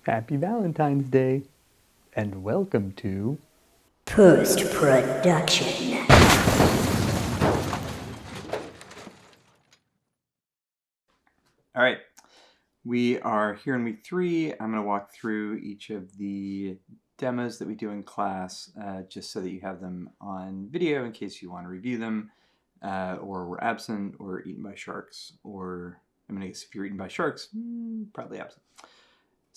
Happy Valentine's Day, and welcome to Post-production. All right, we are here in week 3. I'm going to walk through each of the demos that we do in class just so that you have them on video in case you want to review them or were absent or eaten by sharks, or I guess if you're eaten by sharks, probably absent.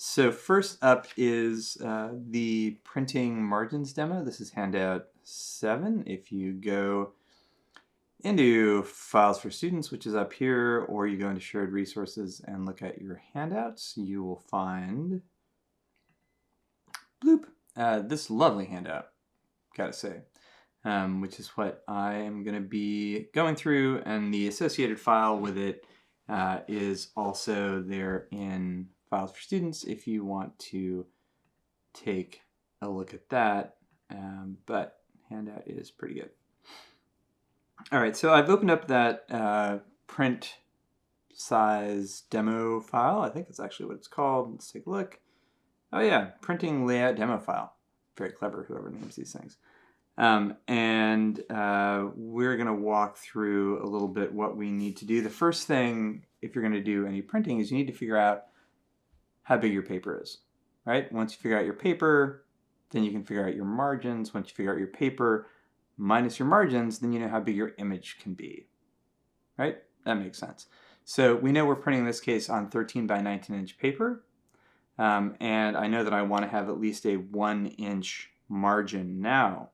So first up is the printing margins demo. This is handout 7. If you go into Files for Students, which is up here, or you go into Shared Resources and look at your handouts, you will find bloop, this lovely handout, gotta say, which is what I am going to be going through, and the associated file with it is also there in Files for Students if you want to take a look at that, but handout is pretty good. All right, so I've opened up that print size demo file. I think that's actually what it's called. Let's take a look. Oh yeah, printing layout demo file. Very clever, whoever names these things. And we're going to walk through a little bit what we need to do. The first thing, if you're going to do any printing, is you need to figure out how big your paper is, right? Once you figure out your paper, then you can figure out your margins. Once you figure out your paper minus your margins, then you know how big your image can be, right? That makes sense. So we know we're printing in this case on 13 by 19 inch paper. And I know that I want to have at least a 1 inch margin. Now,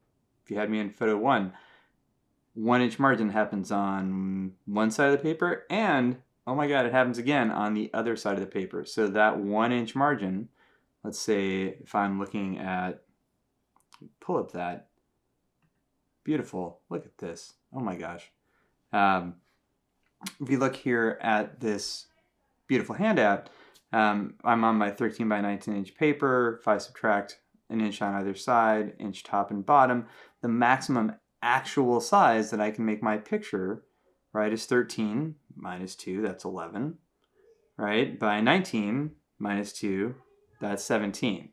if you had me in photo 1, 1 inch margin happens on one side of the paper, and oh my god, it happens again on the other side of the paper. So that 1 inch margin, let's say if I'm looking at, pull up that, beautiful, look at this, oh my gosh. If you look here at this beautiful handout, I'm on my 13 by 19 inch paper. If I subtract an inch on either side, inch top and bottom, the maximum actual size that I can make my picture, right, is 13 minus 2, that's 11, right, by 19 minus 2, that's 17.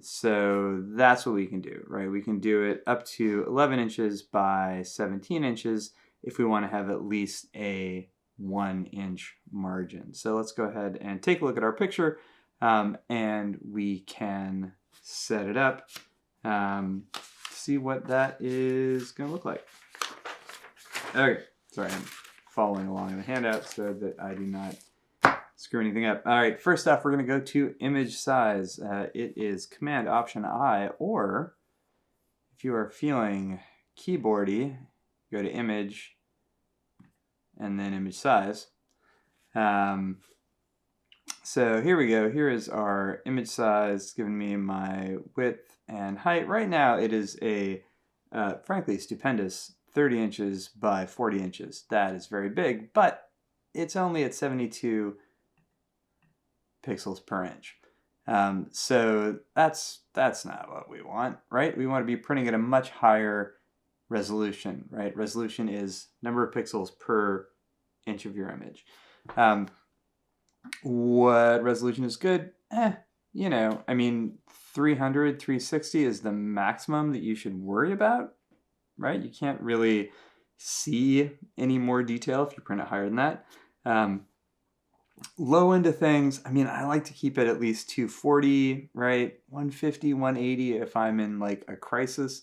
So that's what we can do, right? We can do it up to 11 inches by 17 inches if we want to have at least a 1 inch margin. So let's go ahead and take a look at our picture, and we can set it up, see what that is going to look like. Okay, sorry, I'm following along in the handout so that I do not screw anything up. All right, first off, we're going to go to image size. It is Command Option I, or if you are feeling keyboardy, go to Image and then Image Size. So here we go. Here is our image size, giving me my width and height. Right now, it is a frankly stupendous 30 inches by 40 inches. That is very big, but it's only at 72 pixels per inch. So that's not what we want, right? We want to be printing at a much higher resolution, right? Resolution is number of pixels per inch of your image. What resolution is good? 300, 360 is the maximum that you should worry about, right? You can't really see any more detail if you print it higher than that. Low end of things, I like to keep it at least 240, right? 150, 180 if I'm in like a crisis.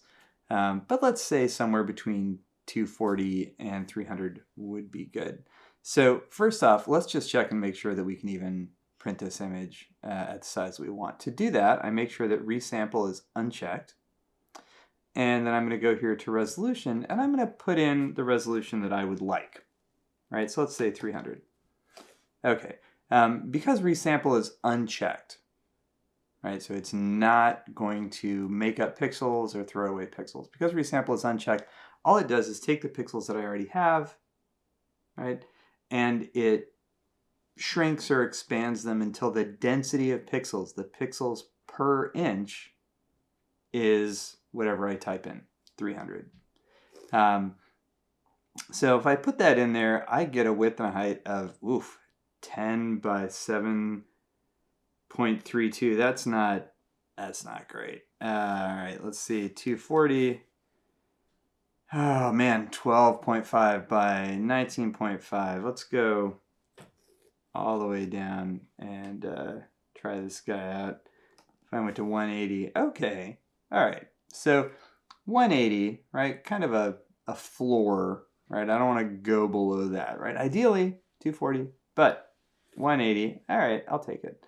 But let's say somewhere between 240 and 300 would be good. So first off, let's just check and make sure that we can even print this image at the size we want. To do that, I make sure that resample is unchecked. And then I'm going to go here to resolution, and I'm going to put in the resolution that I would like. Right? So let's say 300. Okay, because resample is unchecked, right? So it's not going to make up pixels or throw away pixels. Because resample is unchecked, all it does is take the pixels that I already have, right? And it shrinks or expands them until the density of pixels, the pixels per inch, is whatever I type in, 300. So if I put that in there, I get a width and a height of 10 by 7.5 0.32. That's not great. All right, let's see. 240. Oh man, 12.5 by 19.5. Let's go all the way down and try this guy out. If I went to 180, okay. All right, so 180, right? Kind of a floor, right? I don't want to go below that, right? Ideally, 240, but 180, all right, I'll take it.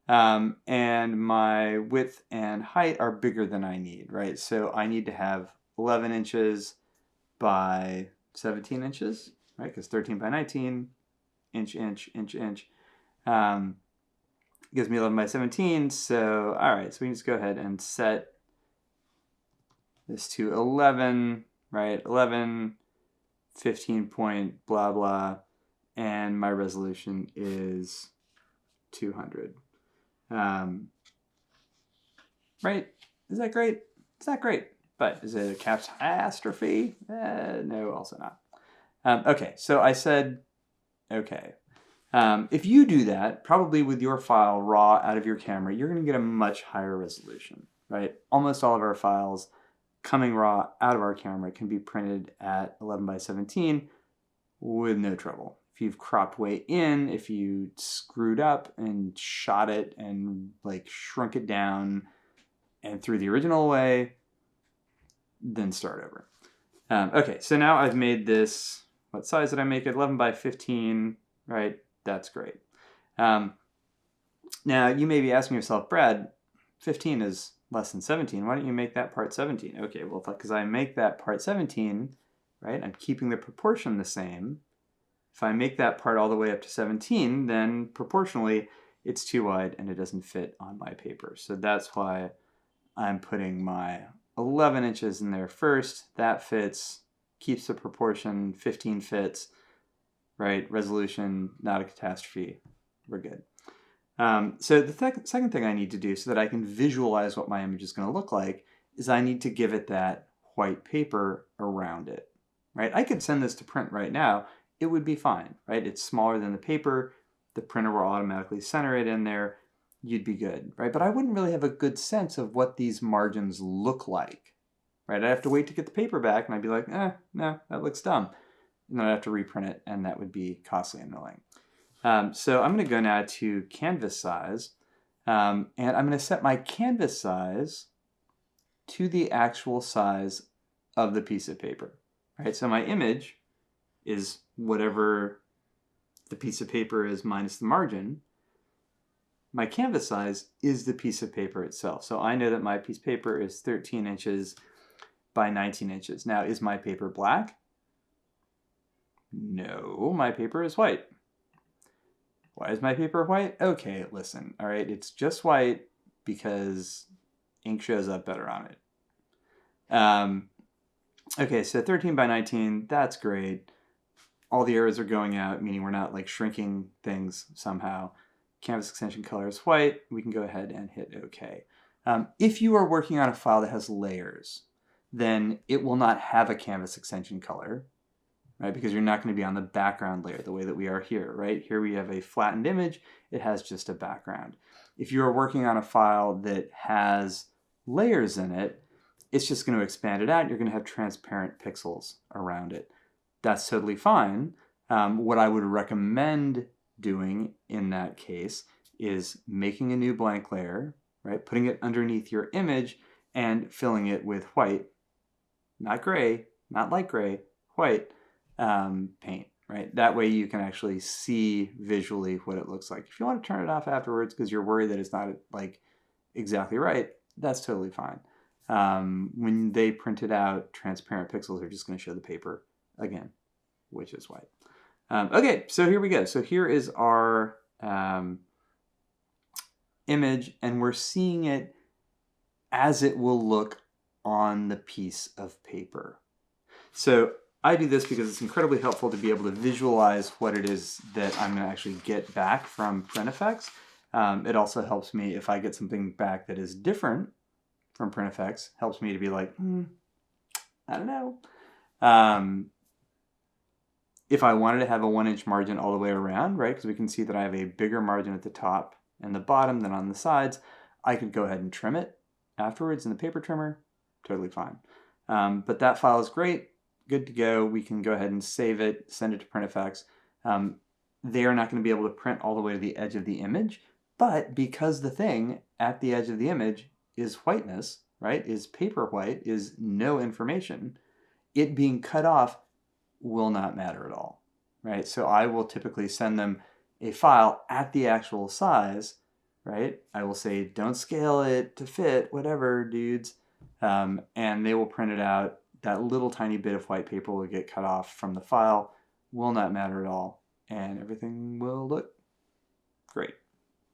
And my width and height are bigger than I need, right? So I need to have 11 inches by 17 inches, right? Because 13 by 19, inch, inch, inch, inch. Gives me 11 by 17. So, all right, so we can just go ahead and set this to 11, right? 11, 15 point, blah, blah. And my resolution is 200. Right? Is that great? It's not great. But is it a catastrophe? No, also not. Okay, so I said, okay. If you do that, probably with your file raw out of your camera, you're going to get a much higher resolution, right? Almost all of our files coming raw out of our camera can be printed at 11 by 17 with no trouble. If you've cropped way in, if you screwed up and shot it and like shrunk it down and threw the original away, then start over. Okay, so now I've made this, what size did I make it? 11 by 15, right? That's great. Now you may be asking yourself, Brad, 15 is less than 17. Why don't you make that part 17? Okay, well, because I make that part 17, right, I'm keeping the proportion the same. If I make that part all the way up to 17, then proportionally it's too wide and it doesn't fit on my paper. So that's why I'm putting my 11 inches in there first. That fits, keeps the proportion, 15 fits, right? Resolution, not a catastrophe. We're good. So the second thing I need to do so that I can visualize what my image is going to look like is I need to give it that white paper around it, right? I could send this to print right now. It would be fine, right? It's smaller than the paper. The printer will automatically center it in there. You'd be good, right? But I wouldn't really have a good sense of what these margins look like, right? I'd have to wait to get the paper back and I'd be like, no, that looks dumb. And then I'd have to reprint it and that would be costly and annoying. So I'm going to go now to canvas size, and I'm going to set my canvas size to the actual size of the piece of paper. Right? So my image is whatever the piece of paper is minus the margin. My canvas size is the piece of paper itself. So I know that my piece of paper is 13 inches by 19 inches. Now, is my paper black? No, my paper is white. Why is my paper white? Okay, listen, all right, it's just white because ink shows up better on it. Okay, so 13 by 19, that's great. All the arrows are going out, meaning we're not like shrinking things somehow. Canvas extension color is white. We can go ahead and hit OK. If you are working on a file that has layers, then it will not have a canvas extension color, right? Because you're not going to be on the background layer the way that we are here, right? Here we have a flattened image. It has just a background. If you are working on a file that has layers in it, it's just going to expand it out. You're going to have transparent pixels around it. That's totally fine. What I would recommend doing in that case is making a new blank layer, right? Putting it underneath your image and filling it with white, not gray, not light gray, white paint, right? That way you can actually see visually what it looks like. If you want to turn it off afterwards because you're worried that it's not like exactly right, that's totally fine. When they print it out, transparent pixels are just going to show the paper again, which is white. Okay, so here we go. So here is our image, and we're seeing it as it will look on the piece of paper. So I do this because it's incredibly helpful to be able to visualize what it is that I'm going to actually get back from print effects. It also helps me if I get something back that is different from print effects, helps me to be like, I don't know. If I wanted to have a 1-inch margin all the way around, right, because we can see that I have a bigger margin at the top and the bottom than on the sides, I could go ahead and trim it afterwards in the paper trimmer. Totally fine. But that file is great, good to go. We can go ahead and save it, send it to printfx. They are not going to be able to print all the way to the edge of the image, but because the thing at the edge of the image is whiteness, right, is paper white, is no information, it being cut off will not matter at all, right? So I will typically send them a file at the actual size, right? I will say, don't scale it to fit, whatever, dudes. And they will print it out. That little tiny bit of white paper will get cut off from the file, will not matter at all, and everything will look great.